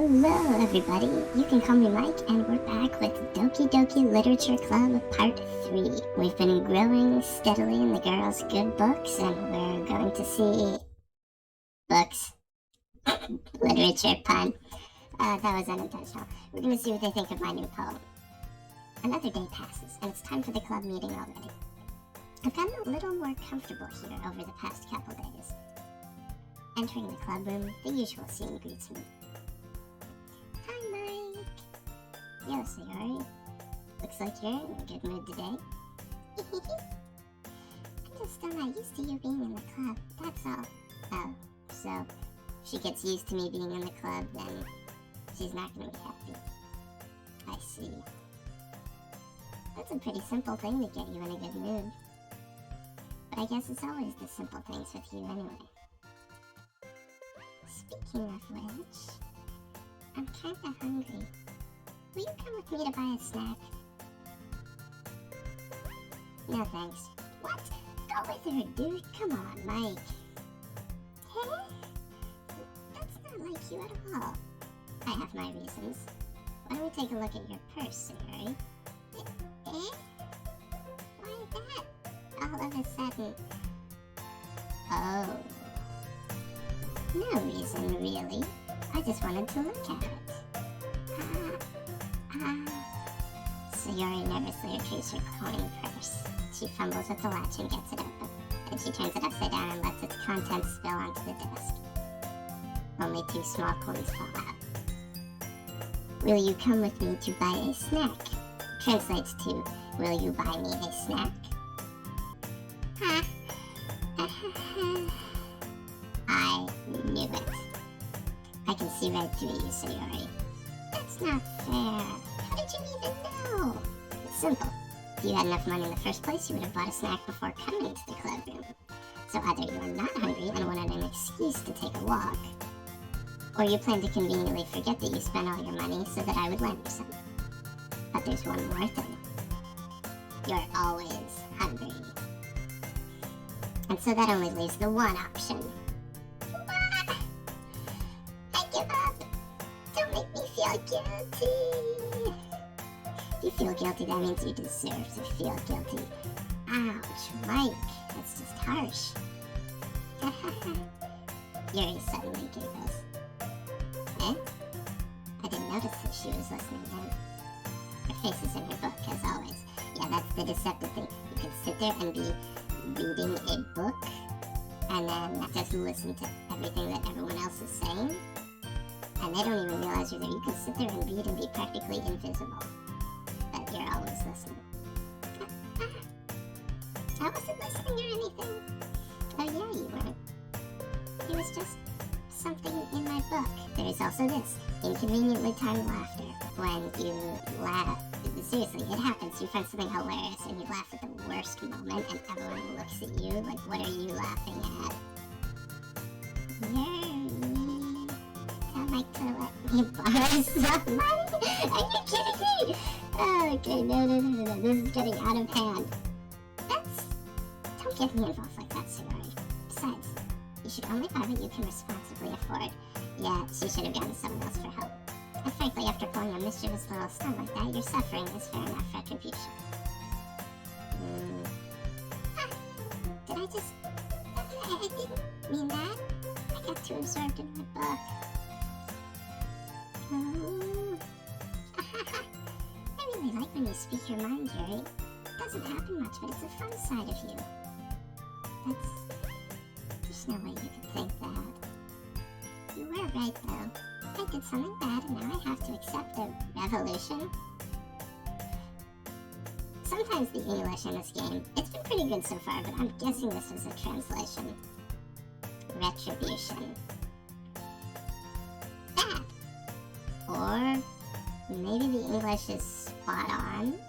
Hello everybody, you can call me Mike and we're back with Doki Doki Literature Club Part 3. We've been growing steadily in the girls' good books and we're going to see books. Literature pun. That was unintentional. We're going to see what they think of my new poem. Another day passes and it's time for the club meeting already. I've gotten a little more comfortable here over the past couple days. Entering the club room, the usual scene greets me. Hi, Mike. Yo, Sayori. Looks like you're in a good mood today. I'm just still not used to you being in the club, that's all. Oh, so if she gets used to me being in the club, then she's not going to be happy. I see. That's a pretty simple thing to get you in a good mood. But I guess it's always the simple things with you anyway. Speaking of which, I'm kinda hungry. Will you come with me to buy a snack? No thanks. What? Go with her, dude. Come on, Mike. Hey? That's not like you at all. I have my reasons. Why don't we take a look at your purse, Sayori? Eh? Why that? All of a sudden. Oh. No reason, really. I just wanted to look at it. Sayori nervously retrieves her coin purse. She fumbles with the latch and gets it open. Then she turns it upside down and lets its contents spill onto the desk. Only 2 small coins fall out. Will you come with me to buy a snack? Translates to, will you buy me a snack? I knew it. I can see right through you, Sayori. That's not fair. How did you even know? It's simple. If you had enough money in the first place, you would have bought a snack before coming to the club room. So either you are not hungry and wanted an excuse to take a walk, or you plan to conveniently forget that you spent all your money so that I would lend you some. But there's one more thing. You're always hungry. And so that only leaves the one option. I give up! Don't make me feel guilty! If you feel guilty, that means you deserve to feel guilty. Ouch, Mike, that's just harsh. Yuri suddenly giggles. Eh? I didn't notice that she was listening then. Her face is in her book, as always. Yeah, that's the deceptive thing. You can sit there and be reading a book, and then just listen to everything that everyone else is saying. And they don't even realize you're there. You can sit there and read and be practically invisible. But you're always listening. I wasn't listening or anything. Oh yeah, you weren't. It was just something in my book. There is also this. Inconveniently timed laughter. When you laugh. Seriously, it happens. You find something hilarious and you laugh at the worst moment and everyone looks at you like, what are you laughing at? Yuri. Tell Mike to let me borrow some money? Are you kidding me? Oh, okay, no. This is getting out of hand. Don't get me involved like that, Sayori. Besides, you should only buy what you can responsibly afford. Yeah, she should have gone to someone else for help. And frankly, after pulling a mischievous little stunt like that, your suffering is fair enough retribution. Did I just... I didn't mean that. I got too absorbed in my book. I really like when you speak your mind, Yuri. It doesn't happen much, but it's a fun side of you. There's no way you could think that. You were right, though. I did something bad and now I have to accept a revolution. Sometimes the English in this game, it's been pretty good so far, but I'm guessing this is a translation. Retribution. Bad. Or maybe the English is spot on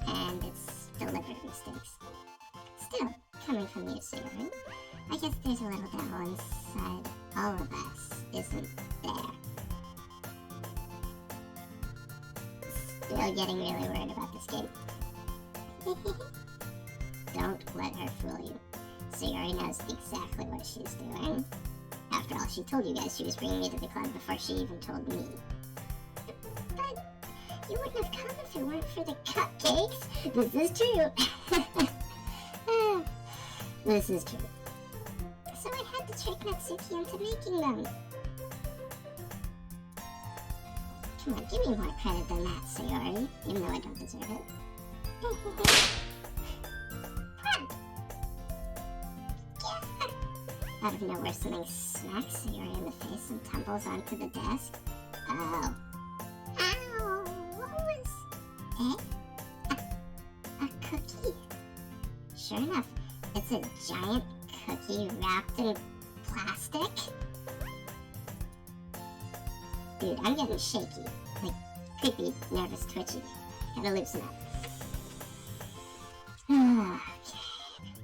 and it's deliberate mistakes. Still, coming from you, Sayori, I guess there's a little devil inside all of us, isn't there? Still getting really worried about this game. Don't let her fool you. Sayori knows exactly what she's doing. After all, she told you guys she was bringing me to the club before she even told me. You wouldn't have come if it weren't for the cupcakes. This is true. This is true. So I had to trick Natsuki into making them. Come on, give me more credit than that, Sayori, even though I don't deserve it. Out of nowhere, something smacks Sayori in the face and tumbles onto the desk. Oh. Ow! What was... A cookie? Sure enough, it's a giant cookie wrapped in plastic. Dude, I'm getting shaky. Like, creepy, nervous, twitchy. Gotta loosen up. Okay.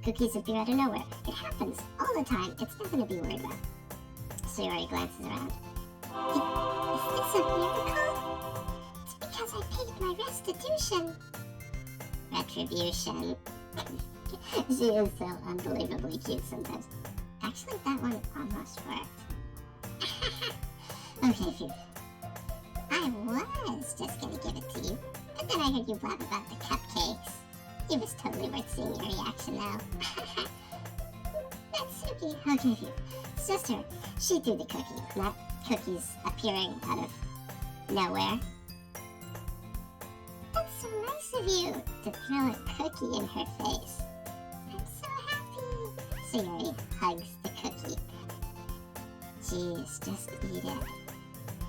Cookies appear out of nowhere. It happens all the time. It's nothing to be worried about. Sayori glances around. Is this a miracle? It's because I paid my restitution. Retribution. She is so unbelievably cute sometimes. Actually, that one almost worked. Okay, phew. I was just gonna give it to you, but then I heard you blab about the cupcakes. It was totally worth seeing your reaction now. Natsuki, okay, phew. It's just her. She threw the cookie, not cookies appearing out of nowhere. That's so nice of you to throw a cookie in her face. I'm so happy. Sayori hugs the cookie. Jeez, just eat it.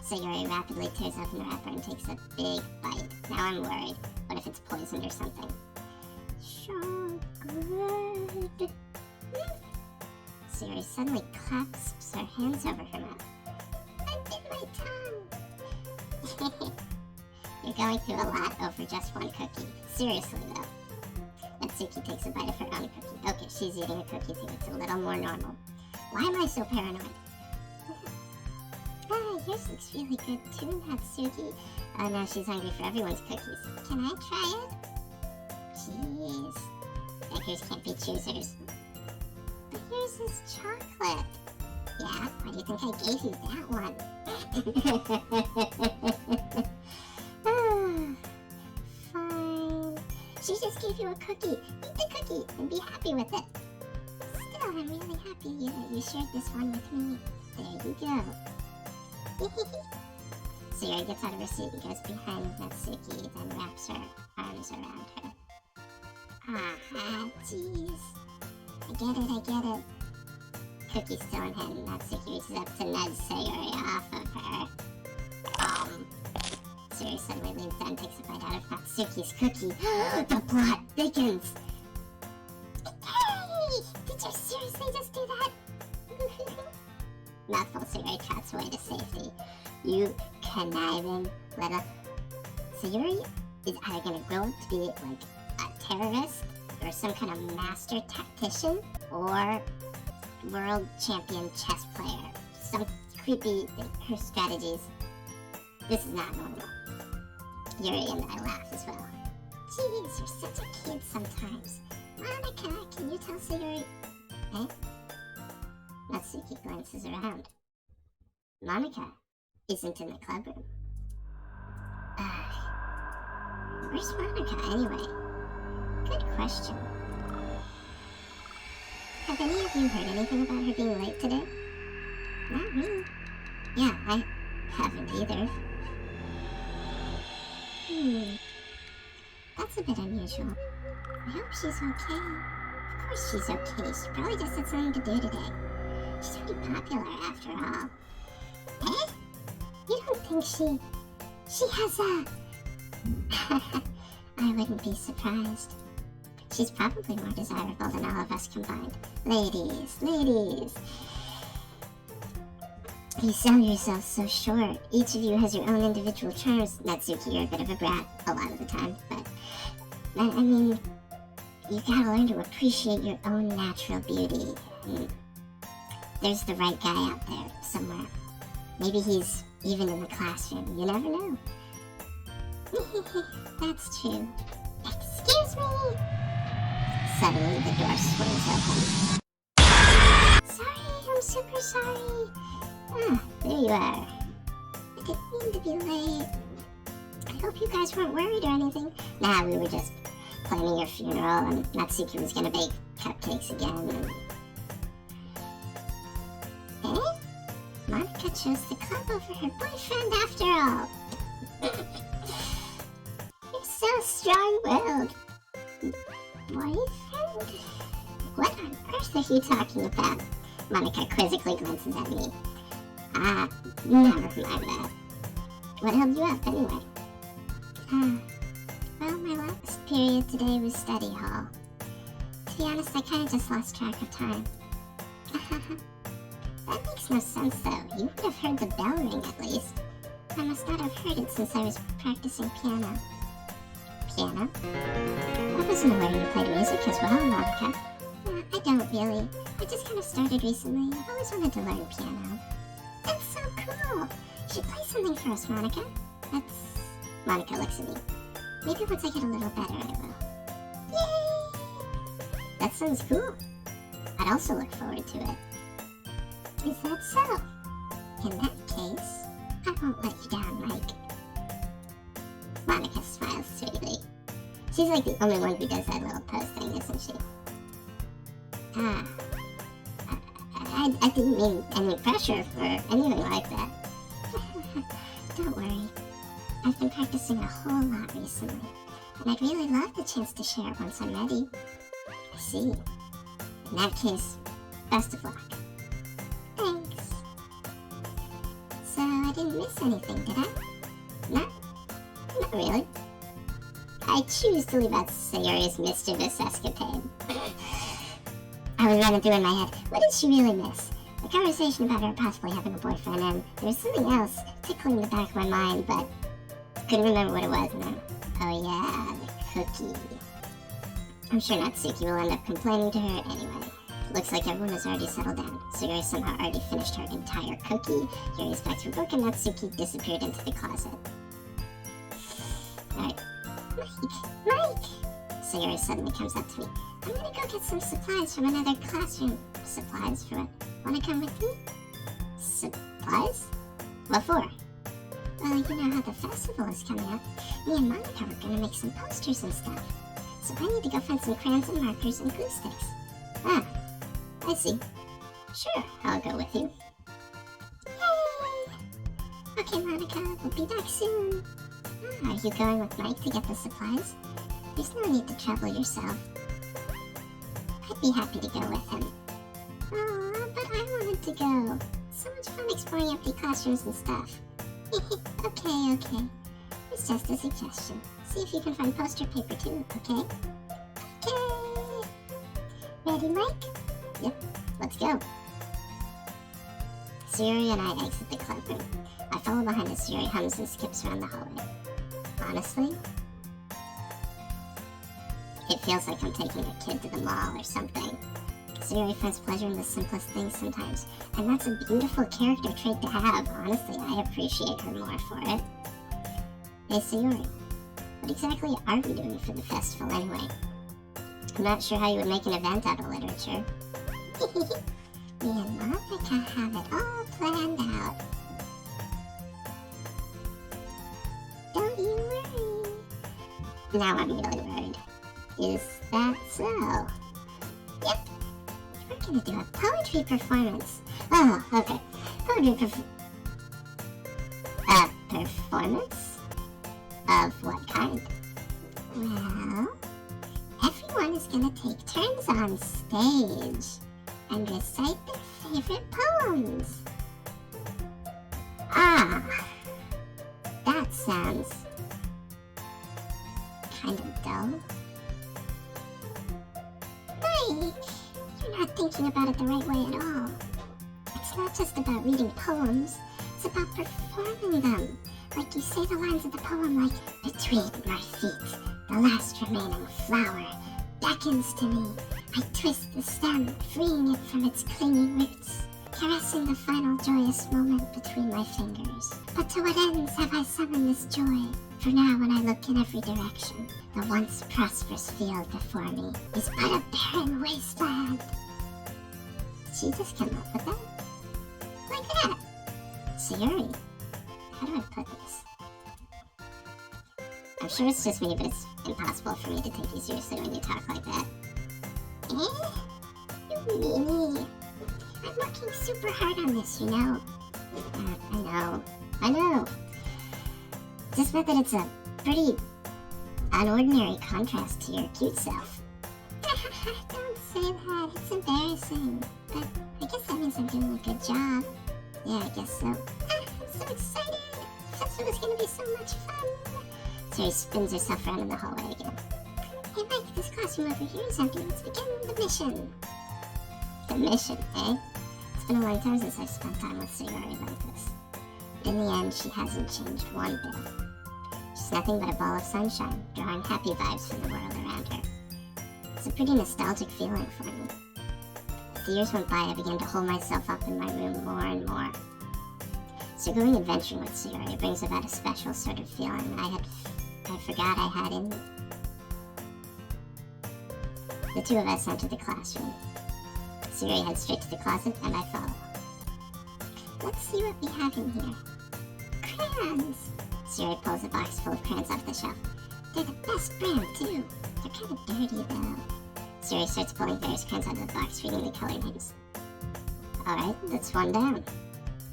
Sayori rapidly tears open the wrapper and takes a big bite. Now I'm worried. What if it's poisoned or something? So good. Sayori suddenly clasps her hands over her mouth. I bit my tongue. You're going through a lot over just one cookie. Seriously, though. Natsuki takes a bite of her own cookie. Okay, she's eating a cookie too. It's a little more normal. Why am I so paranoid? Yours looks really good too, Natsuki. Oh, now she's hungry for everyone's cookies. Can I try it? Jeez. Beggars can't be choosers. But yours is chocolate. Yeah, why do you think I gave you that one? Fine. She just gave you a cookie. Eat the cookie and be happy with it. Still, I'm really happy that you shared this one with me. There you go. Sayori gets out of her seat and goes behind Natsuki, then wraps her arms around her. Jeez. I get it. Cookie's still in hand, and Natsuki reaches up to nudge Sayori off of her. Sayori suddenly leans down and takes a bite out of Natsuki's cookie. The plot thickens! Hey! Did you seriously just do that? Mouthful, Sayori trots away to safety. You conniving little... Sayori is either gonna grow up to be like a terrorist or some kind of master tactician or world champion chess player. Some creepy thing. Her strategies. This is not normal. Yuri and I laugh as well. Jeez, you're such a kid sometimes. Monica, can you tell Sayori... Eh? Natsuki glances around. Monica isn't in the club room. Where's Monica anyway? Good question. Have any of you heard anything about her being late today? Not me. Yeah, I haven't either. That's a bit unusual. I hope she's okay. Of course she's okay. She probably just had something to do today. She's pretty popular after all. Eh? You don't think she has a... I wouldn't be surprised. She's probably more desirable than all of us combined. Ladies. You sell yourself so short. Each of you has your own individual charms. Natsuki, you're a bit of a brat a lot of the time, but... I mean, you gotta learn to appreciate your own natural beauty. There's the right guy out there, somewhere. Maybe he's even in the classroom. You never know. That's true. Excuse me! Suddenly, the door swings open. Sorry, I'm super sorry. There you are. I didn't mean to be late. I hope you guys weren't worried or anything. Nah, we were just planning your funeral, and Natsuki was gonna bake cupcakes again, and... Eh? Monica chose the club over her boyfriend after all. You're so strong-willed. Boyfriend? What on earth are you talking about? Monica quizzically glances at me. Never mind that. What held you up, anyway? Well, my last period today was study hall. To be honest, I kinda just lost track of time. That makes no sense, though. You would have heard the bell ring, at least. I must not have heard it since I was practicing piano. Piano? I wasn't aware you played music as well, Monica. I don't really. I just kind of started recently. I've always wanted to learn piano. That's so cool! You should play something for us, Monica. Monica looks at me. Maybe once I get a little better, I will. Yay! That sounds cool. I'd also look forward to it. Is that so? In that case, I won't let you down, Mike. Monica smiles sweetly. She's like the only one who does that little pose thing, isn't she? I didn't mean any pressure or anything like that. Don't worry. I've been practicing a whole lot recently, and I'd really love the chance to share it once I'm ready. I see. In that case, best of luck. Thanks. So I didn't miss anything, did I? Not really. I choose to leave out Sayori's mischievous escapade. I was running through in my head, what did she really miss? A conversation about her possibly having a boyfriend, and there was something else tickling the back of my mind, but couldn't remember what it was now. Oh yeah, the cookie. I'm sure Natsuki will end up complaining to her anyway. Looks like everyone has already settled down. Sayori somehow already finished her entire cookie. Yuri's back to her book, and Natsuki disappeared into the closet. Alright. Mike! Sayori suddenly comes up to me. I'm gonna go get some supplies from another classroom. Supplies for what? Wanna come with me? Supplies? What for? Well, you know how the festival is coming up. Me and Monica were gonna make some posters and stuff. So I need to go find some crayons and markers and glue sticks. Ah, I see. Sure, I'll go with you. Yay! Okay, Monica, we'll be back soon. Are you going with Mike to get the supplies? There's no need to travel yourself. I'd be happy to go with him. Aw, but I wanted to go. So much fun exploring empty classrooms and stuff. Okay. It's just a suggestion. See if you can find poster paper too, okay? Okay! Ready, Mike? Yep, let's go. Sayori and I exit the club room. I follow behind as Sayori hums and skips around the hallway. Honestly, it feels like I'm taking a kid to the mall or something. Sayori finds pleasure in the simplest things sometimes, and that's a beautiful character trait to have. Honestly, I appreciate her more for it. Hey Sayori, what exactly are we doing for the festival anyway? I'm not sure how you would make an event out of literature. Me and Monica have it all planned out. Don't you worry. Now I'm really worried. Is that so? Yep. We're gonna do a poetry performance. Oh, okay. Performance? Of what kind? Well, everyone is gonna take turns on stage and recite their favorite poems. Ah, that sounds kind of dull. Mike, you're not thinking about it the right way at all. It's not just about reading poems, it's about performing them. Like you say the lines of the poem like, between my feet, the last remaining flower beckons to me. I twist the stem, freeing it from its clinging roots, caressing the final joyous moment between my fingers. But to what ends have I summoned this joy? For now when I look in every direction, the once prosperous field before me is but a barren wasteland. Did she just come up with that? Like that? Sayori, how do I put this? I'm sure it's just me, but it's impossible for me to take you seriously when you talk like that. Eh? You meanie. I'm working super hard on this, you know? I know. Just meant that it's a pretty unordinary contrast to your cute self. Don't say that. It's embarrassing. But I guess that means I'm doing a good job. Yeah, I guess so. I'm so excited. Festival is gonna be so much fun. Siri spins herself around in the hallway again. Hey Mike, this classroom over here is empty. Let's begin the mission. The mission, eh? It's been a long time since I've spent time with Sayori like this. In the end, she hasn't changed one bit. She's nothing but a ball of sunshine, drawing happy vibes from the world around her. It's a pretty nostalgic feeling for me. As the years went by, I began to hold myself up in my room more and more. So going adventuring with Sayori brings about a special sort of feeling I forgot I had in me. The two of us entered the classroom. Sayori heads straight to the closet, and I follow. Let's see what we have in here. Crayons! Sayori pulls a box full of crayons off the shelf. They're the best brand, too. They're kind of dirty, though. Sayori starts pulling various crayons out of the box, reading the color names. Alright, that's one down.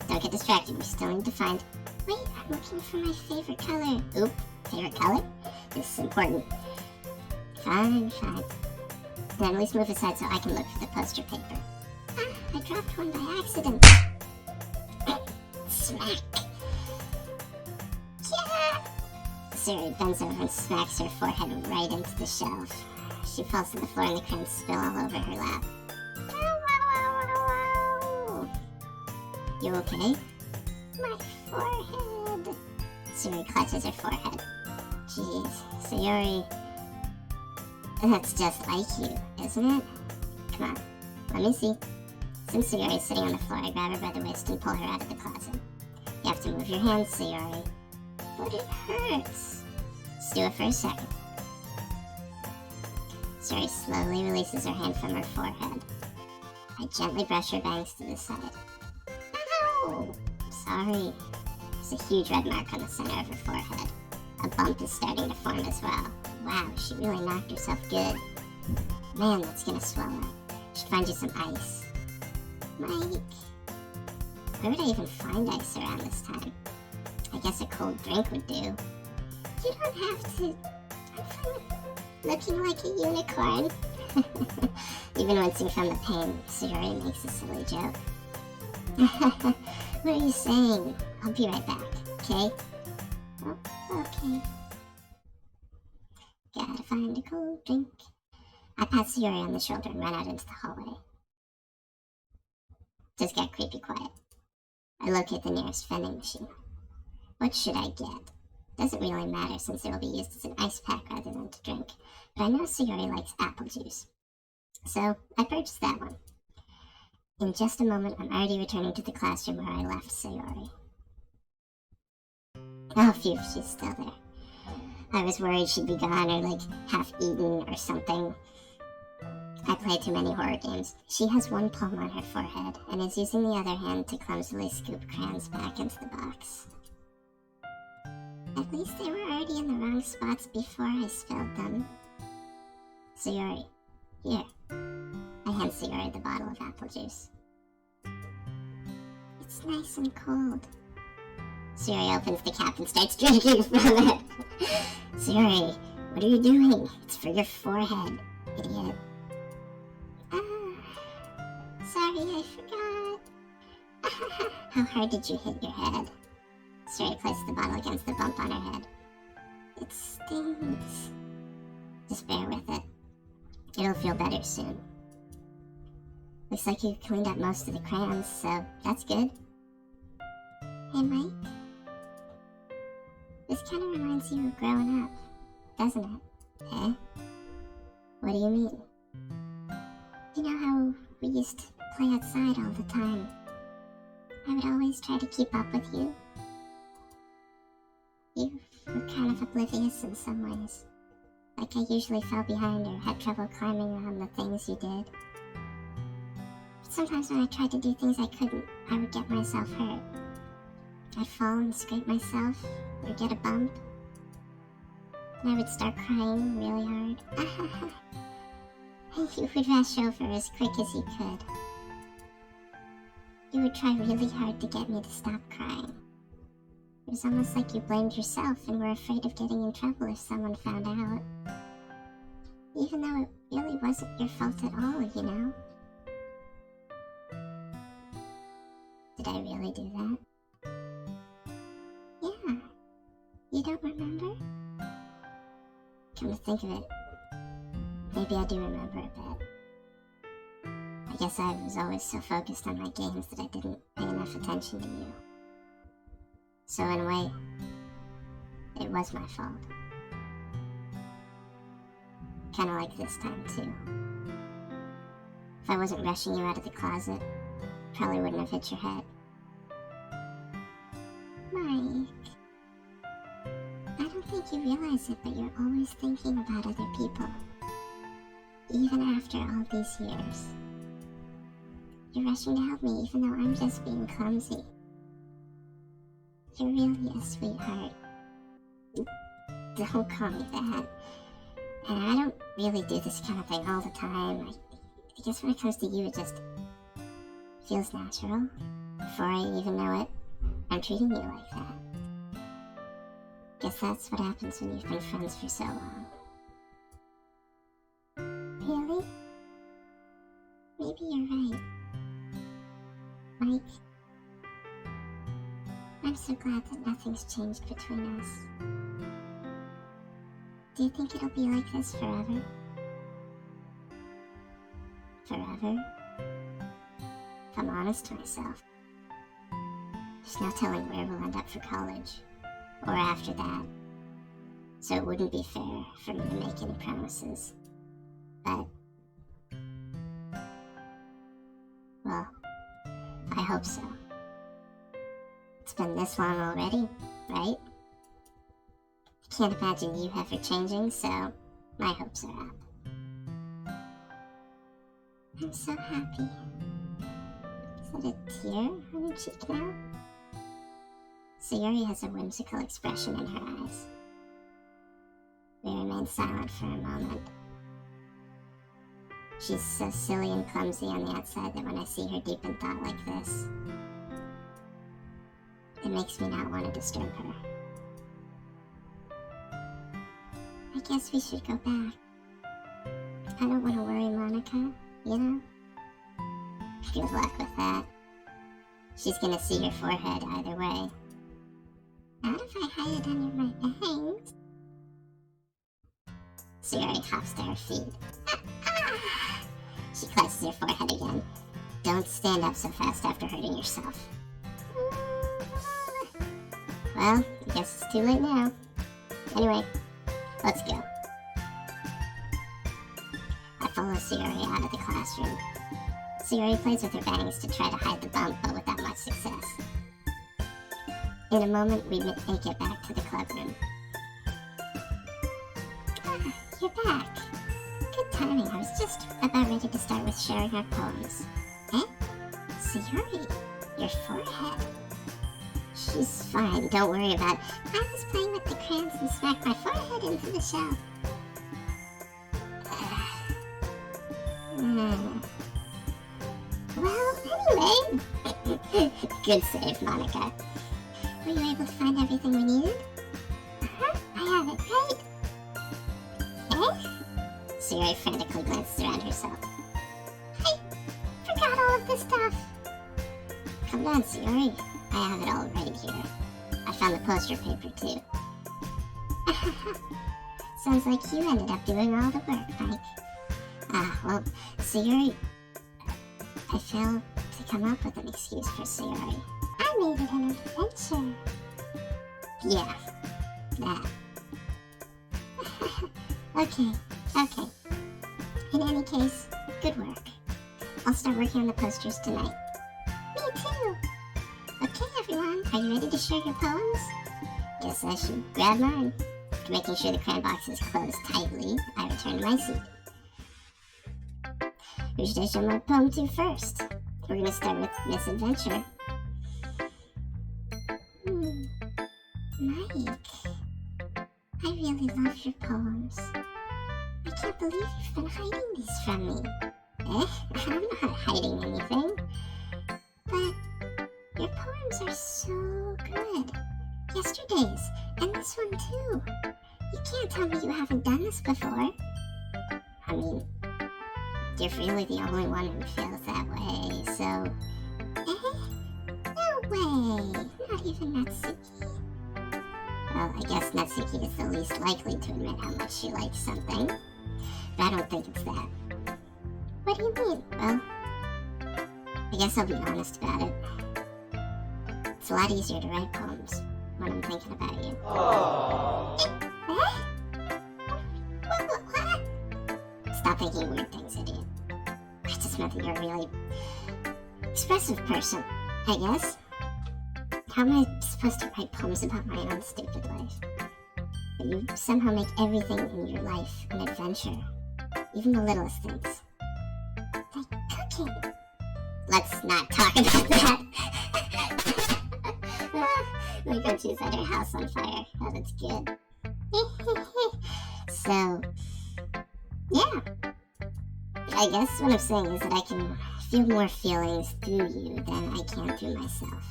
Don't get distracted, we still need to find... Wait, I'm looking for my favorite color. Oop, favorite color? This is important. Fine. Then at least move aside so I can look for the poster paper. I dropped one by accident. Smack. Yeah! Sayori bends over and smacks her forehead right into the shelf. She falls to the floor and the crayons spill all over her lap. You okay? My forehead. Sayori clutches her forehead. Jeez, Sayori... That's just like you, isn't it? Come on, let me see. Since Sayori is sitting on the floor, I grab her by the wrist and pull her out of the closet. You have to move your hands, Sayori. But it hurts. Just do it for a second. Sayori slowly releases her hand from her forehead. I gently brush her bangs to the side. Ow! Sorry. There's a huge red mark on the center of her forehead. A bump is starting to form as well. Wow, she really knocked herself good. Man, that's gonna swell up. Should find you some ice. Mike. Where would I even find ice around this time? I guess a cold drink would do. You don't have to. I'm fine looking like a unicorn. Even wincing from the pain, Sayori makes a silly joke. What are you saying? I'll be right back, okay? Oh, okay. Gotta find a cold drink. I pat Sayori on the shoulder and run out into the hallway. Just got creepy quiet. I locate the nearest vending machine. What should I get? Doesn't really matter since it will be used as an ice pack rather than to drink, but I know Sayori likes apple juice. So I purchased that one. In just a moment, I'm already returning to the classroom where I left Sayori. Oh, phew, she's still there. I was worried she'd be gone or like half-eaten or something. I play too many horror games. She has one palm on her forehead and is using the other hand to clumsily scoop crayons back into the box. At least they were already in the wrong spots before I spilled them. Sayori, here. I hand Sayori the bottle of apple juice. It's nice and cold. Sayori opens the cap and starts drinking from it. Sayori, what are you doing? It's for your forehead, idiot. Sorry, I forgot. How hard did you hit your head? Sayori placed the bottle against the bump on her head. It stings. Just bear with it. It'll feel better soon. Looks like you cleaned up most of the crayons, so that's good. Hey, Mike. This kind of reminds you of growing up, doesn't it? Eh? What do you mean? You know how we used to play outside all the time? I would always try to keep up with you. You were kind of oblivious in some ways. Like I usually fell behind or had trouble climbing on the things you did. But sometimes when I tried to do things I couldn't, I would get myself hurt. I'd fall and scrape myself, or get a bump. and I would start crying really hard. And you would rush over as quick as you could. You would try really hard to get me to stop crying. It was almost like you blamed yourself and were afraid of getting in trouble if someone found out. Even though it really wasn't your fault at all, you know? Did I really do that? Yeah. You don't remember? Come to think of it, maybe I do remember a bit. I guess I was always so focused on my games that I didn't pay enough attention to you. So in a way, it was my fault. Kinda like this time too. If I wasn't rushing you out of the closet, probably wouldn't have hit your head. Mike, I don't think you realize it, but you're always thinking about other people. Even after all these years. You're rushing to help me even though I'm just being clumsy. You're really a sweetheart. Don't call me that. And I don't really do this kind of thing all the time. I guess when it comes to you, it just feels natural. Before I even know it, I'm treating you like that. Guess that's what happens when you've been friends for so long. Really? Maybe you're right. Mike, I'm so glad that nothing's changed between us. Do you think it'll be like this forever? Forever? If I'm honest to myself, there's no telling where we'll end up for college, or after that, so it wouldn't be fair for me to make any promises. But, well, I hope so. It's been this long already, right? I can't imagine you ever changing, so my hopes are up. I'm so happy. Is that a tear on your cheek now? Sayuri has a whimsical expression in her eyes. We remain silent for a moment. She's so silly and clumsy on the outside that when I see her deep in thought like this, it makes me not want to disturb her. I guess we should go back. I don't want to worry Monica, you know? Good luck with that. She's gonna see your forehead either way. Not if I hide it under my bangs. Sayuri hops to her feet. She clutches her forehead again. Don't stand up so fast after hurting yourself. Well, I guess it's too late now. Anyway, let's go. I follow Sayuri out of the classroom. Sayuri plays with her bangs to try to hide the bump, but without much success. In a moment, we make it back to the clubroom. Ah, you're back. Good timing. I was just about ready to start with sharing our poems. Eh? Sayuri, your forehead. She's fine, don't worry about it. I was playing with the crayons and smacked my forehead into the shell. Well, anyway. Good save, Monica. Were you able to find everything we needed? I have it, right? Eh? Sayuri frantically glances around herself. I forgot all of this stuff. Come down, Sayuri. I have it all right here. I found the poster paper, too. Sounds like you ended up doing all the work, Mike. Well, Sayuri, I failed to come up with an excuse for Sayuri. I made it an adventure. Yeah, that. Okay. In any case, good work. I'll start working on the posters tonight. Me too. Okay, everyone, are you ready to share your poems? Guess I should grab mine. After making sure the crayon box is closed tightly, I return to my seat. Who should I show my poem to first? We're gonna start with Misadventure. Mike, I really love your poems. I can't believe you've been hiding these from me. I'm not hiding anything. But your poems are so good. Yesterday's, and this one too. You can't tell me you haven't done this before. I mean, you're really the only one who feels that way, so... No way! Not even Natsuki. Well, I guess Natsuki is the least likely to admit how much she likes something. But I don't think it's that. What do you mean? Well, I guess I'll be honest about it. It's a lot easier to write poems when I'm thinking about you. What? Stop thinking weird things, idiot. I just meant that you're a really expressive person, I guess. How am I supposed to write poems about my own stupid life? But you somehow make everything in your life an adventure. Even the littlest things. Like cooking. Let's not talk about that. My go-to set her house on fire. Oh, that's good. So, yeah. I guess what I'm saying is that I can feel more feelings through you than I can through myself.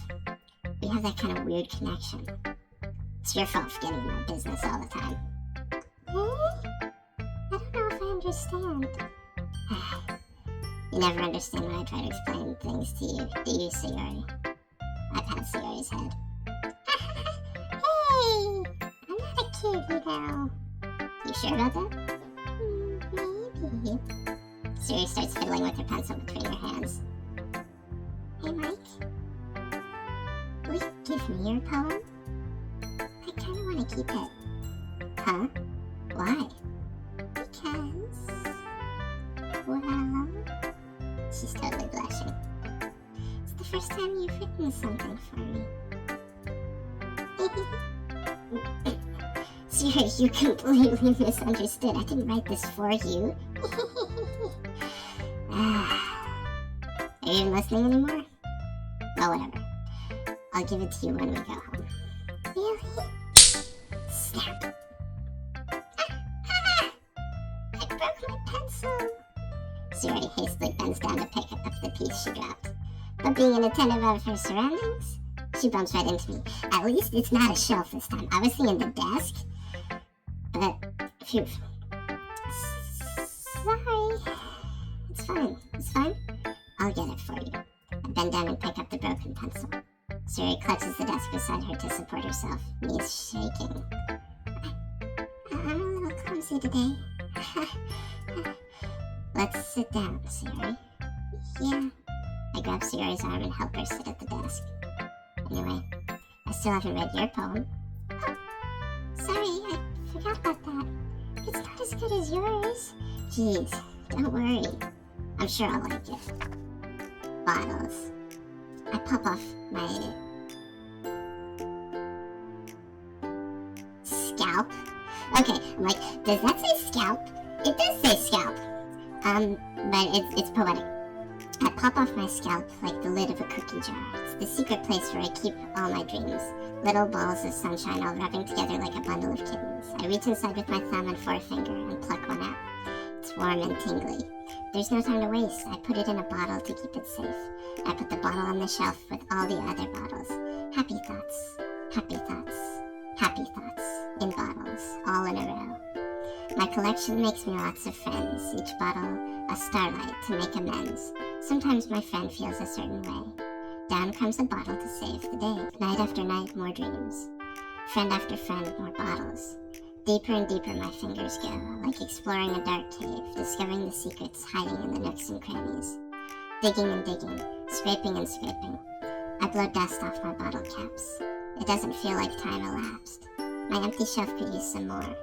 We have that kind of weird connection. It's your fault for getting in my business all the time. I don't know if I understand. You never understand when I try to explain things to you, do you, Sayori? I pat Sayori's head. Hey! I'm not a kid, you know. You sure about that? Maybe. Sayori starts fiddling with her pencil between her hands. Hey, Mike? Will you give me your poem? I kinda wanna keep it. Huh? Why? Because... well... She's totally blushing. It's the first time you've written something for me. Sayori, you completely misunderstood. I didn't write this for you. Are you even listening anymore? Well, whatever. I'll give it to you when we go home. Really? Snap. I broke my pencil. Sayori hastily bends down to pick up the piece she dropped. But being inattentive of her surroundings, she bumps right into me. At least it's not a shelf this time. I was thinking the desk. But, phew. Sorry. It's fine. It's fine. I'll get it for you. I bend down and pick up the broken pencil. Sayori clutches the desk beside her to support herself, knees shaking. I'm a little clumsy today. Let's sit down, Sayori. Yeah. I grab Sayori's arm and help her sit at the desk. Anyway, I still haven't read your poem. Oh, sorry, I forgot about that. It's not as good as yours. Jeez, don't worry. I'm sure I'll like it. Bottles. I pop off my... scalp? Okay, I'm like, does that say scalp? It does say scalp. But it's poetic. I pop off my scalp like the lid of a cookie jar. It's the secret place where I keep all my dreams. Little balls of sunshine all rubbing together like a bundle of kittens. I reach inside with my thumb and forefinger and pluck one out. It's warm and tingly. There's no time to waste. I put it in a bottle to keep it safe. I put the bottle on the shelf with all the other bottles. Happy thoughts, happy thoughts, happy thoughts. In bottles, all in a row. My collection makes me lots of friends, each bottle a starlight to make amends. Sometimes my friend feels a certain way. Down comes a bottle to save the day. Night after night, more dreams. Friend after friend, more bottles. Deeper and deeper my fingers go, like exploring a dark cave, discovering the secrets hiding in the nooks and crannies. Digging and digging, scraping and scraping. I blow dust off my bottle caps. It doesn't feel like time elapsed. My empty shelf could use some more.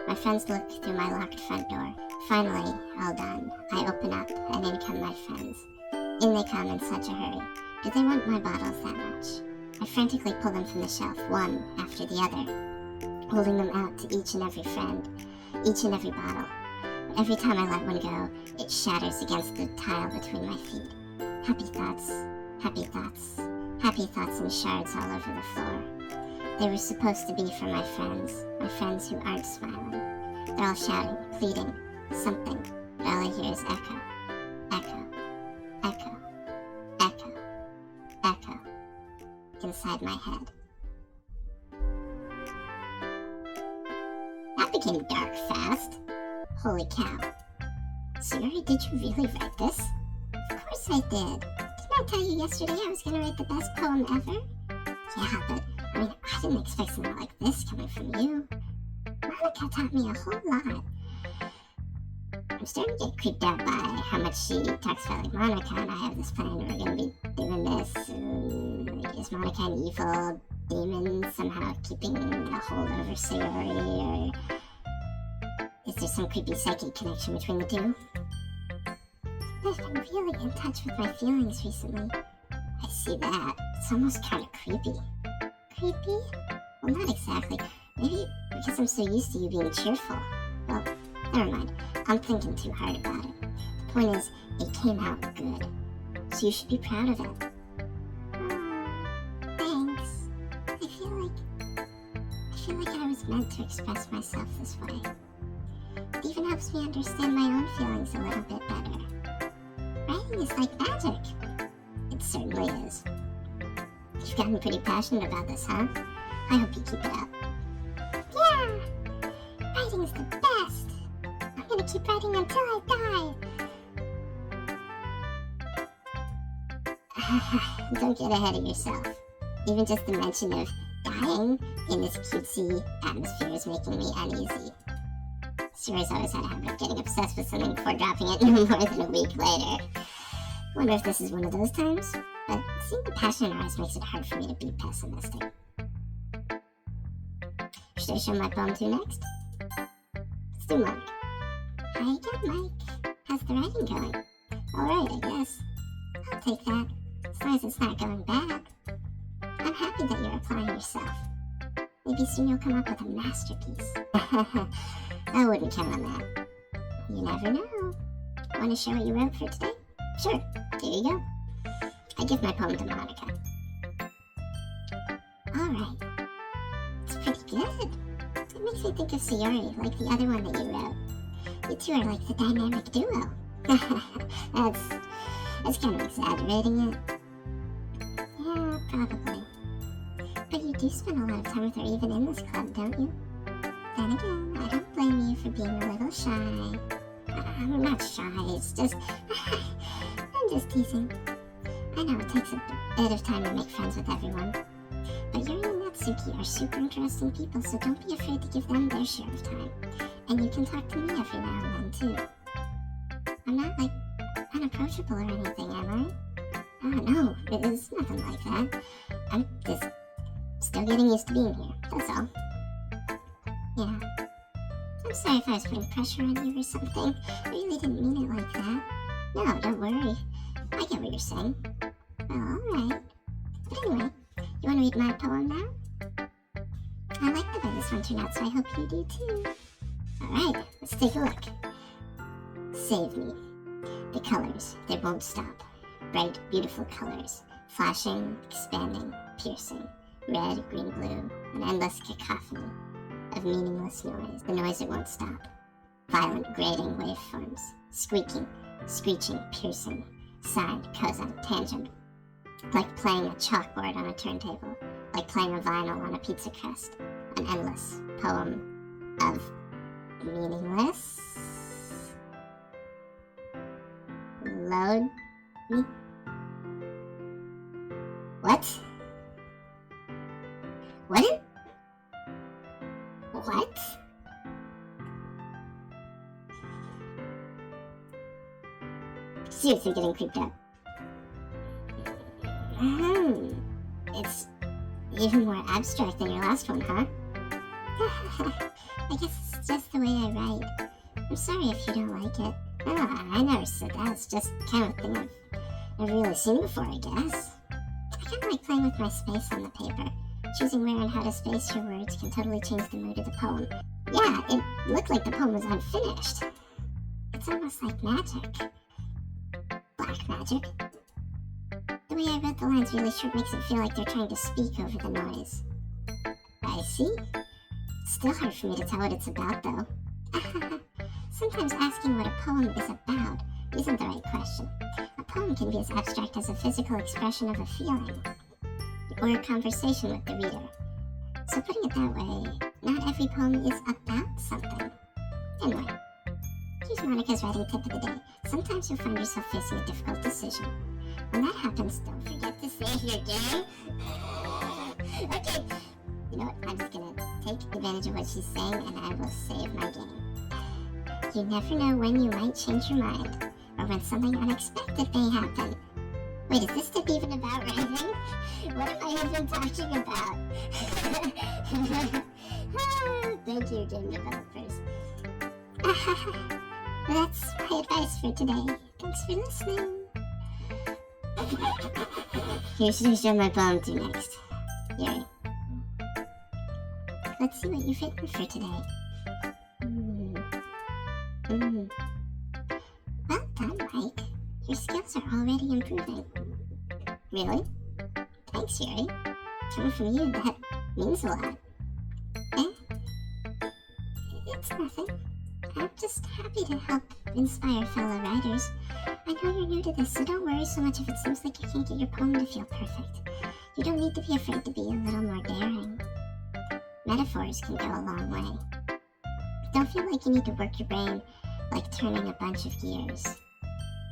My friends look through my locked front door. Finally, all done. I open up, and in come my friends. In they come in such a hurry. Do they want my bottles that much? I frantically pull them from the shelf, one after the other, holding them out to each and every friend, each and every bottle. But every time I let one go, it shatters against the tile between my feet. Happy thoughts, happy thoughts, happy thoughts in shards all over the floor. They were supposed to be for my friends who aren't smiling. They're all shouting, pleading, something, but all I hear is echo, echo, echo, echo, echo, inside my head. That became dark fast. Holy cow. Sayori, did you really write this? Of course I did. Didn't I tell you yesterday I was going to write the best poem ever? Yeah, but, I didn't expect something like this coming from you. Monica taught me a whole lot. I'm starting to get creeped out by how much she talks about like Monica, and I have this plan, we're going to be doing this. Is Monica an evil demon somehow keeping a hold over Sayori, or is there some creepy psychic connection between the two? I've been really in touch with my feelings recently. I see that. It's almost kind of creepy. Creepy? Well, not exactly. Maybe because I'm so used to you being cheerful. Well, never mind. I'm thinking too hard about it. The point is, it came out good. So you should be proud of it. Thanks. I feel like I was meant to express myself this way. It even helps me understand my own feelings a little bit better. Writing is like magic. It certainly is. You've gotten pretty passionate about this, huh? I hope you keep it up. Yeah! Writing's the best! I'm gonna keep writing until I die! Don't get ahead of yourself. Even just the mention of dying in this cutesy atmosphere is making me uneasy. Sayori's always had a habit of getting obsessed with something before dropping it no more than a week later. Wonder if this is one of those times, but seeing the passion in her eyes makes it hard for me to be pessimistic. Should I show my poem to you next? Let's do Mike. Hi again, Mike. How's the writing going? Alright, I guess. I'll take that, as long as it's not going bad. I'm happy that you're applying yourself. Maybe soon you'll come up with a masterpiece. I wouldn't count on that. You never know. Want to share what you wrote for today? Sure, here you go. I give my poem to Monica. Alright. It's pretty good. It makes me think of Sayori, like the other one that you wrote. You two are like the dynamic duo. That's kind of exaggerating it. Yeah, probably. But you do spend a lot of time with her even in this club, don't you? Then again, I don't blame you for being a little shy. I'm not shy, it's just... I'm just teasing. I know it takes a bit of time to make friends with everyone. But Yuri and Natsuki are super interesting people, so don't be afraid to give them their share of time. And you can talk to me every now and then, too. I'm not, like, unapproachable or anything, am I? Oh, no, it's nothing like that. I'm just still getting used to being here, that's all. Yeah. I'm sorry if I was putting pressure on you or something. I really didn't mean it like that. No, don't worry. I get what you're saying. Well, alright. But anyway, you want to read my poem now? I like the way this one turned out, so I hope you do too. Alright, let's take a look. Save me. The colors, they won't stop. Bright, beautiful colors. Flashing, expanding, piercing. Red, green, blue. An endless cacophony of meaningless noise. The noise, it won't stop. Violent, grating waveforms. Squeaking, screeching, piercing. Sine, cosine, tangent. Like playing a chalkboard on a turntable. Like playing a vinyl on a pizza crust. An endless poem of meaningless. Load me. What? What? What? Seriously getting creeped out. It's even more abstract than your last one, huh? I guess it's just the way I write. I'm sorry if you don't like it. Oh, I never said that. It's just kind of a thing I've never really seen before, I guess. I kind of like playing with my space on the paper. Choosing where and how to space your words can totally change the mood of the poem. Yeah, it looked like the poem was unfinished. It's almost like magic. Black magic. The way I wrote the lines really sure makes it feel like they're trying to speak over the noise. I see. Still hard for me to tell what it's about, though. Sometimes asking what a poem is about isn't the right question. A poem can be as abstract as a physical expression of a feeling, or a conversation with the reader. So putting it that way, not every poem is about something. Anyway, here's Monica's writing tip of the day. Sometimes you'll find yourself facing a difficult decision. When that happens, don't forget to save your game. Okay, you know what? I'm just gonna take advantage of what she's saying and I will save my game. You never know when you might change your mind, or when something unexpected may happen. Wait, is this tip even about writing? What am I even talking about? Thank you, game developers. That's my advice for today. Thanks for listening. Here's my poem to next. Yuri. Let's see what you've written for today. Well done, Mike. Your skills are already improving. Really? Thanks, Yuri. Coming from you, that means a lot. It's nothing. I'm just happy to help inspire fellow writers. I know you're new to this, so don't worry so much if it seems like you can't get your poem to feel perfect. You don't need to be afraid to be a little more daring. Metaphors can go a long way. Don't feel like you need to work your brain like turning a bunch of gears.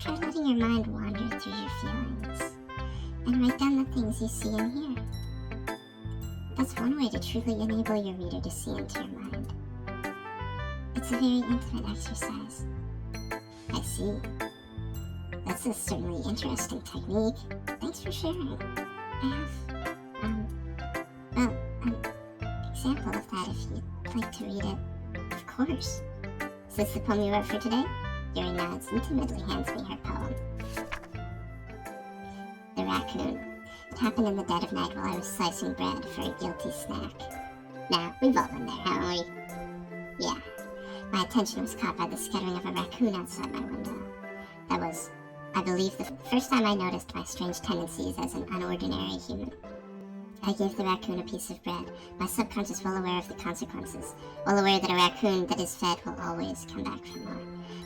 Try letting your mind wander through your feelings, and write down the things you see and hear. That's one way to truly enable your reader to see into your mind. It's a very intimate exercise. I see. That's a certainly interesting technique. Thanks for sharing. I have, an example of that if you'd like to read it. Of course. Is this the poem you wrote for today? Yuri nods and timidly hands me her poem. The Raccoon. It happened in the dead of night while I was slicing bread for a guilty snack. Now, we've all been there, haven't we? Yeah. My attention was caught by the scuttering of a raccoon outside my window. That was, I believe, the first time I noticed my strange tendencies as an unordinary human. I gave the raccoon a piece of bread, my subconscious well aware of the consequences, well aware that a raccoon that is fed will always come back for more.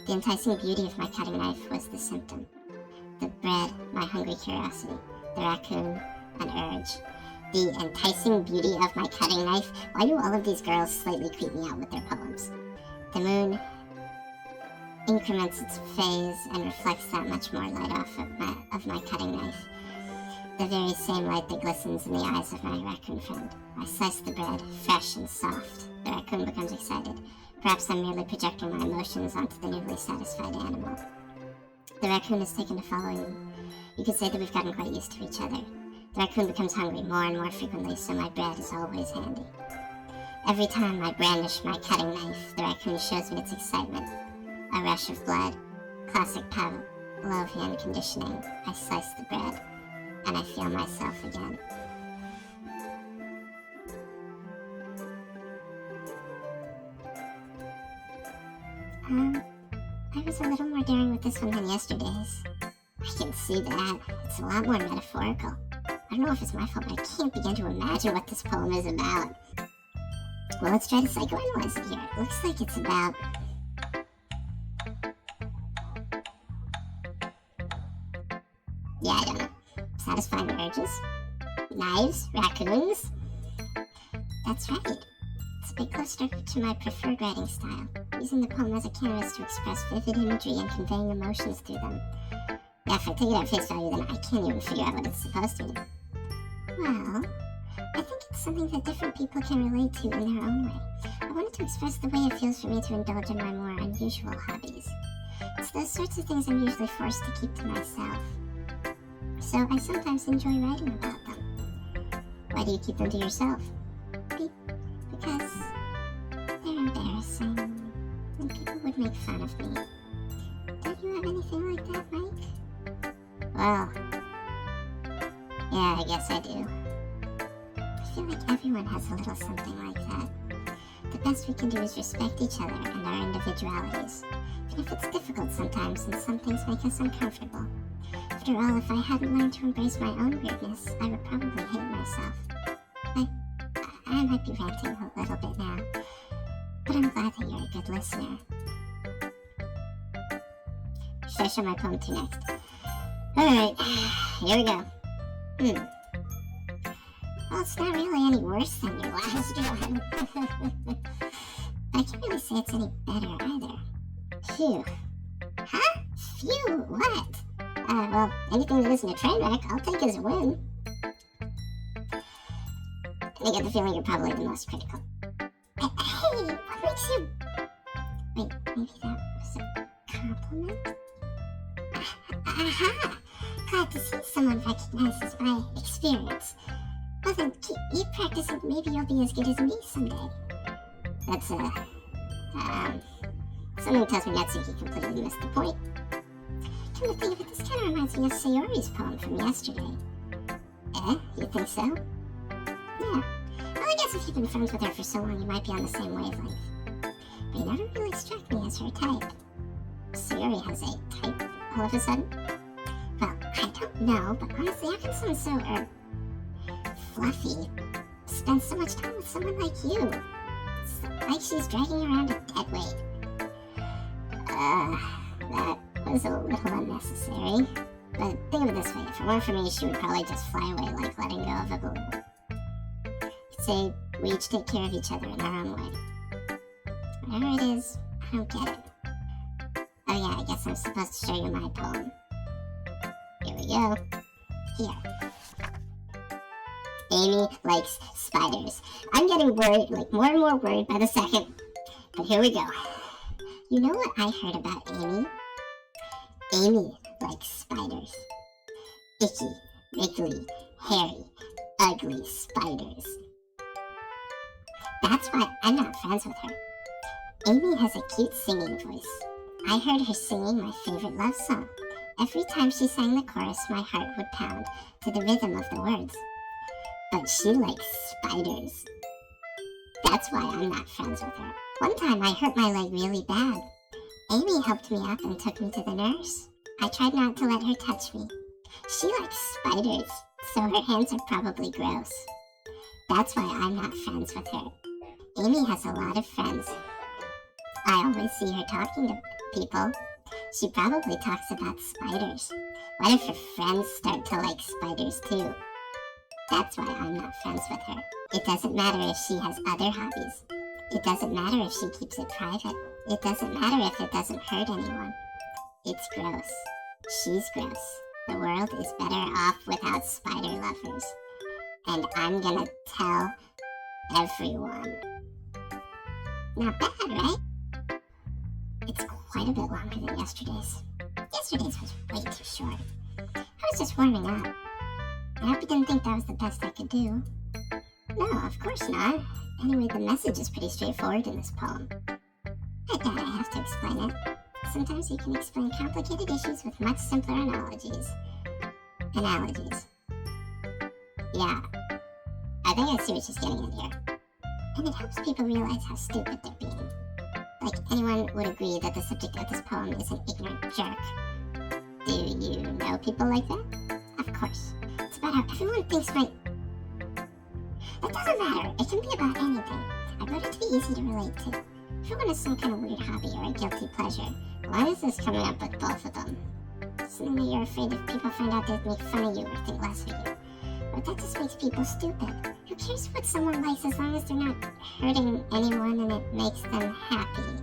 The enticing beauty of my cutting knife was the symptom. The bread, my hungry curiosity. The raccoon, an urge. The enticing beauty of my cutting knife. Why do all of these girls slightly creep me out with their poems? The moon increments its phase and reflects that much more light off of my cutting knife. The very same light that glistens in the eyes of my raccoon friend. I slice the bread, fresh and soft. The raccoon becomes excited. Perhaps I'm merely projecting my emotions onto the newly satisfied animal. The raccoon has taken to following me. You could say that we've gotten quite used to each other. The raccoon becomes hungry more and more frequently, so my bread is always handy. Every time I brandish my cutting knife, the raccoon shows me its excitement. A rush of blood. Classic Pavlovian conditioning. I slice the bread, and I feel myself again. I was a little more daring with this one than yesterday's. I can see that. It's a lot more metaphorical. I don't know if it's my fault, but I can't begin to imagine what this poem is about. Well, let's try to psychoanalyze it here. It looks like it's about... yeah, I don't know. Satisfying urges? Knives? Raccoons? That's right. It's a bit closer to my preferred writing style, using the poem as a canvas to express vivid imagery and conveying emotions through them. Yeah, if I take it at face value, then I can't even figure out what it's supposed to be. Well, I think it's something that different people can relate to in their own way. I wanted to express the way it feels for me to indulge in my more unusual hobbies. It's those sorts of things I'm usually forced to keep to myself. So I sometimes enjoy writing about them. Why do you keep them to yourself? Because they're embarrassing, and people would make fun of me. Don't you have anything like that, Mike? Well, yeah, I guess I do. I feel like everyone has a little something like that. The best we can do is respect each other and our individualities, even if it's difficult sometimes and some things make us uncomfortable. After all, if I hadn't learned to embrace my own weirdness, I would probably hate myself. I I might be ranting a little bit now, but I'm glad that you're a good listener. Should I show my poem to you next? Alright, here we go. Well, it's not really any worse than your last one. I can't really say it's any better either. Phew. Huh? Phew, what? Well, anything that isn't a train wreck, I'll take as a win. I get the feeling you're probably the most critical. Hey, what makes you... Wait, maybe that was a compliment? Aha! Glad to see someone recognizes my experience. Well then, keep practicing, maybe you'll be as good as me someday. That's, something tells me Natsuki completely missed the point. Come to think of it, this kind of reminds me of Sayori's poem from yesterday. You think so? Yeah. Well, I guess if you've been friends with her for so long, you might be on the same wavelength. But you never really struck me as her type. Sayori has a type all of a sudden? Well, I don't know, but honestly, how can someone so, fluffy spend so much time with someone like you? It's like she's dragging around a dead weight. That was a little unnecessary. But think of it this way, if it weren't for me, she would probably just fly away like letting go of a balloon. You'd say we each take care of each other in our own way. Whatever it is, I don't get it. Oh yeah, I guess I'm supposed to show you my poem. Here we go. Here. Amy likes spiders. I'm getting worried, like more and more worried by the second. But here we go. You know what I heard about Amy? Amy likes spiders. Icky, wriggly, hairy, ugly spiders. That's why I'm not friends with her. Amy has a cute singing voice. I heard her singing my favorite love song. Every time she sang the chorus, my heart would pound to the rhythm of the words. But she likes spiders. That's why I'm not friends with her. One time I hurt my leg really bad. Amy helped me up and took me to the nurse. I tried not to let her touch me. She likes spiders, so her hands are probably gross. That's why I'm not friends with her. Amy has a lot of friends. I always see her talking to people. She probably talks about spiders. What if her friends start to like spiders too? That's why I'm not friends with her. It doesn't matter if she has other hobbies. It doesn't matter if she keeps it private. It doesn't matter if it doesn't hurt anyone. It's gross. She's gross. The world is better off without spider lovers. And I'm gonna tell everyone. Not bad, right? It's quite a bit longer than yesterday's. Yesterday's was way too short. I was just warming up. I hope you didn't think that was the best I could do. No, of course not. Anyway, the message is pretty straightforward in this poem. I doubt I have to explain it. Sometimes you can explain complicated issues with much simpler analogies. Yeah, I think I see what she's getting at here. And it helps people realize how stupid they're being. Like, anyone would agree that the subject of this poem is an ignorant jerk. Do you know people like that? Of course. It's about how everyone thinks my... It doesn't matter. It can be about anything. I wrote it to be easy to relate to. Everyone has some kind of weird hobby or a guilty pleasure. Why is this coming up with both of them? Something that you're afraid if people find out they'd make fun of you or think less of you. But that just makes people stupid. Who cares what someone likes as long as they're not hurting anyone and it makes them happy?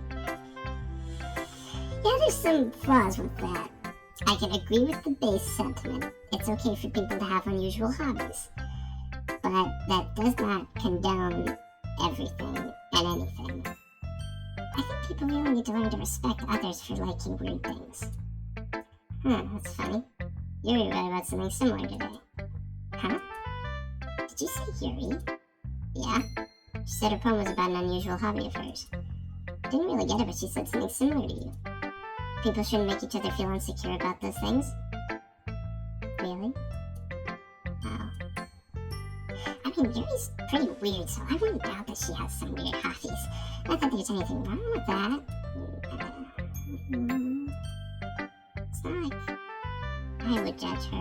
Yeah, there's some flaws with that. I can agree with the base sentiment. It's okay for people to have unusual hobbies. But that does not condone everything and anything. I think people really need to learn to respect others for liking weird things. That's funny. Yuri wrote about something similar today. Huh? Did you say Yuri? Yeah. She said her poem was about an unusual hobby of hers. Didn't really get it, but she said something similar to you. People shouldn't make each other feel insecure about those things. Really? Oh. I mean, Yuri's pretty weird, so I wouldn't doubt that she has some weird hobbies. Not that there's anything wrong with that. It's not like I would judge her or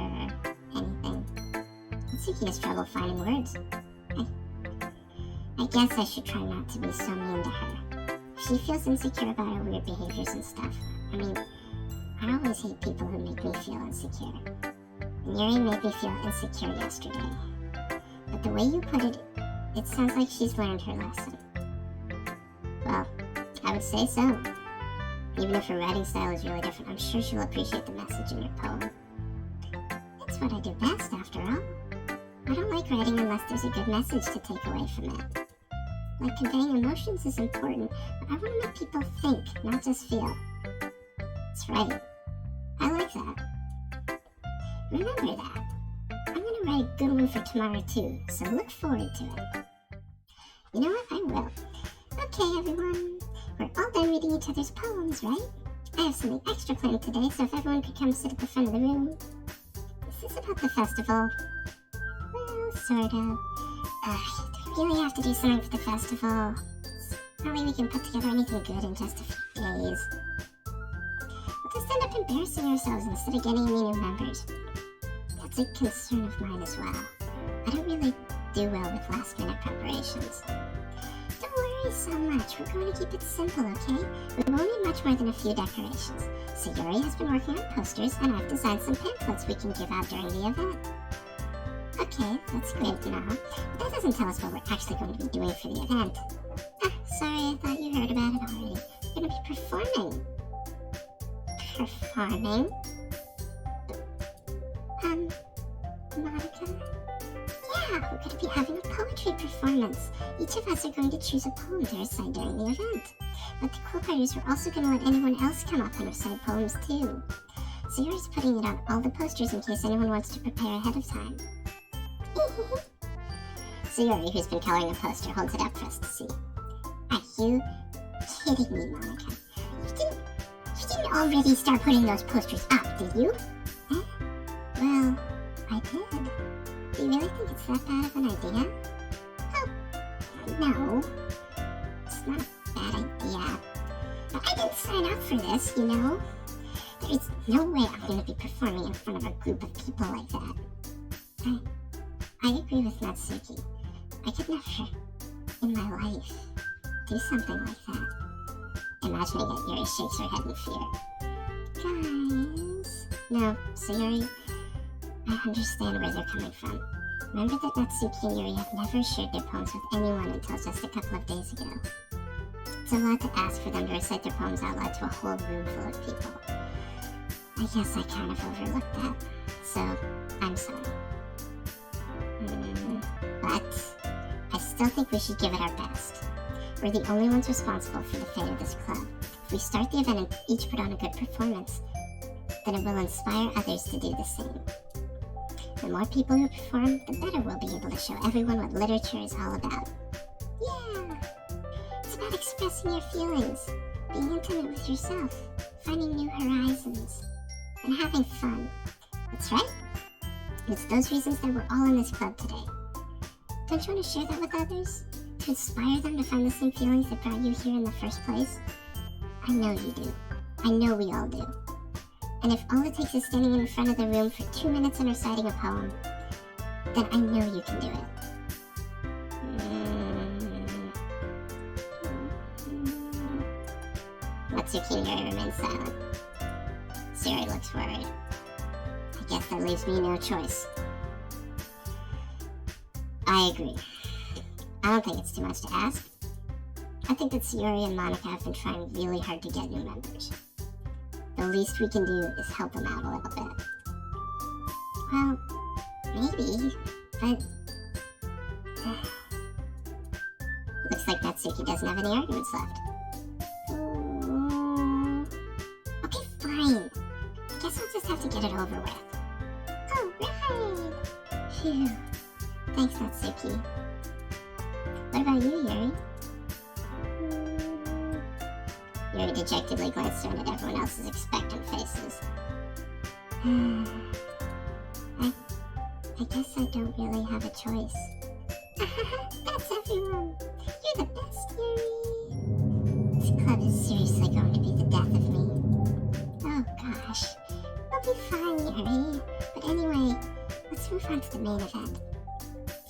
anything. Mitsuki has trouble finding words. I guess I should try not to be so mean to her. If she feels insecure about her weird behaviors and stuff, I mean, I always hate people who make me feel insecure. And Yuri made me feel insecure yesterday. But the way you put it, it sounds like she's learned her lesson. Well, I would say so. Even if her writing style is really different, I'm sure she'll appreciate the message in your poem. It's what I do best, after all. I don't like writing unless there's a good message to take away from it. Like, conveying emotions is important, but I want to make people think, not just feel. That's right. I like that. Remember that. I'm going to write a good one for tomorrow too, so look forward to it. You know what? I will. Okay, everyone. We're all done reading each other's poems, right? I have something extra planned today, so if everyone could come sit at the front of the room. Is this about the festival? Well, sort of. Do we really have to do something for the festival? It's not like we can put together anything good in just a few days. We'll just end up embarrassing ourselves instead of getting any new members. That's a concern of mine as well. I don't really do well with last-minute preparations. Don't worry so much. We're going to keep it simple, okay? We won't need much more than a few decorations. So Yuri has been working on posters, and I've designed some pamphlets we can give out during the event. Okay, that's great and all, but that doesn't tell us what we're actually going to be doing for the event. Sorry, I thought you heard about it already. We're going to be performing. Performing? Monica? Yeah, we're going to be having a poetry performance. Each of us are going to choose a poem to recite during the event. But the cool part is we're also going to let anyone else come up and recite poems too. So Yuri's putting it on all the posters in case anyone wants to prepare ahead of time. So Yuri, who's been coloring a poster, holds it up for us to see. Are you kidding me, Monica? You didn't already start putting those posters up, did you? Eh? Well, I did. Do you really think it's that bad of an idea? Oh, no. It's not a bad idea. But I didn't sign up for this, you know? There is no way I'm going to be performing in front of a group of people like that. I agree with Natsuki. I could never, in my life, do something like that. Imagining it, Yuri shakes her head in fear. Guys... No, so Yuri, I understand where they're coming from. Remember that Natsuki and Yuri have never shared their poems with anyone until just a couple of days ago. It's a lot to ask for them to recite their poems out loud to a whole room full of people. I guess I kind of overlooked that, so I'm sorry. But I still think we should give it our best. We're the only ones responsible for the fate of this club. If we start the event and each put on a good performance, then it will inspire others to do the same. The more people who perform, the better we'll be able to show everyone what literature is all about. Yeah! It's about expressing your feelings, being intimate with yourself, finding new horizons, and having fun. That's right. It's those reasons that we're all in this club today. Don't you want to share that with others? To inspire them to find the same feelings that brought you here in the first place? I know you do. I know we all do. And if all it takes is standing in front of the room for 2 minutes and reciting a poem, then I know you can do it. Natsuki and Yuri remain silent. Siri looks worried. I guess that leaves me no choice. I agree. I don't think it's too much to ask. I think that Sayuri and Monica have been trying really hard to get new members. The least we can do is help them out a little bit. Well, maybe, but... Looks like Natsuki doesn't have any arguments left. Okay, fine. I guess I'll just have to get it over with. Alright! Phew. Thanks, Natsuki. What about you, Yuri? Yuri dejectedly glanced around at everyone else's expectant faces. I guess I don't really have a choice. That's everyone! You're the best, Yuri! This club is seriously going to be the death of me. Oh gosh. We'll be fine, Yuri. But anyway, let's move on to the main event.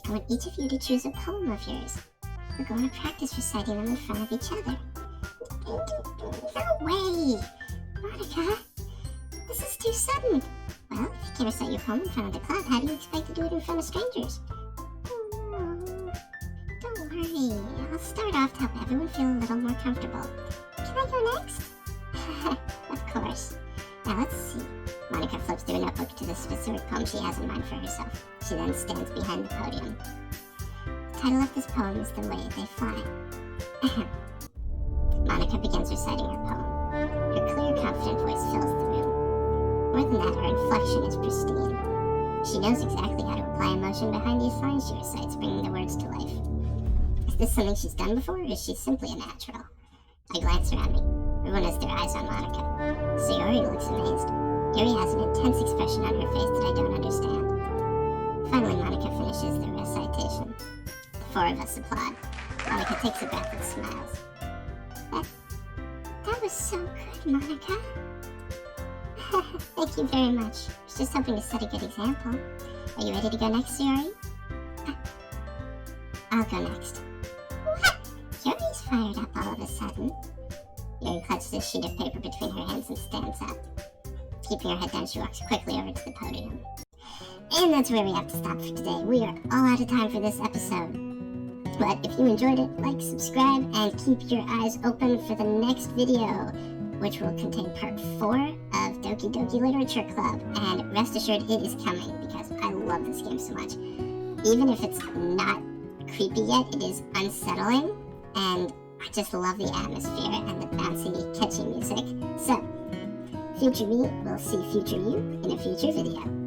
I want each of you to choose a poem of yours. we're going to practice reciting them in front of each other. No way! Monica, this is too sudden. Well, if you can recite your poem in front of the club, how do you expect to do it in front of strangers? Oh no. Don't worry, I'll start off to help everyone feel a little more comfortable. Can I go next? Of course. Now let's see. Monica flips through a notebook to the specific poem she has in mind for herself. She then stands behind the podium. The title of this poem is The Way They Fly. Monica begins reciting her poem. Her clear, confident voice fills the room. More than that, her inflection is pristine. She knows exactly how to apply emotion behind these lines she recites, bringing the words to life. Is this something she's done before, or is she simply a natural? I glance around me. Everyone has their eyes on Monica. Sayori looks amazed. Yuri has an intense expression on her face that I don't understand. Finally, Monica finishes the recitation. The four of us applaud. Monica takes a breath and smiles. That was so good, Monica. Thank you very much. I was just hoping to set a good example. Are you ready to go next, Sayori? I'll go next. What? Yuri's fired up all of a sudden. Yuri clutches a sheet of paper between her hands and stands up. Keeping her head down, she walks quickly over to the podium. And that's where we have to stop for today. We are all out of time for this episode. But if you enjoyed it, like, subscribe, and keep your eyes open for the next video, which will contain part 4 of Doki Doki Literature Club. And rest assured, it is coming because I love this game so much. Even if it's not creepy yet, it is unsettling, and I just love the atmosphere and the bouncy, catchy music. So, future me will see future you in a future video.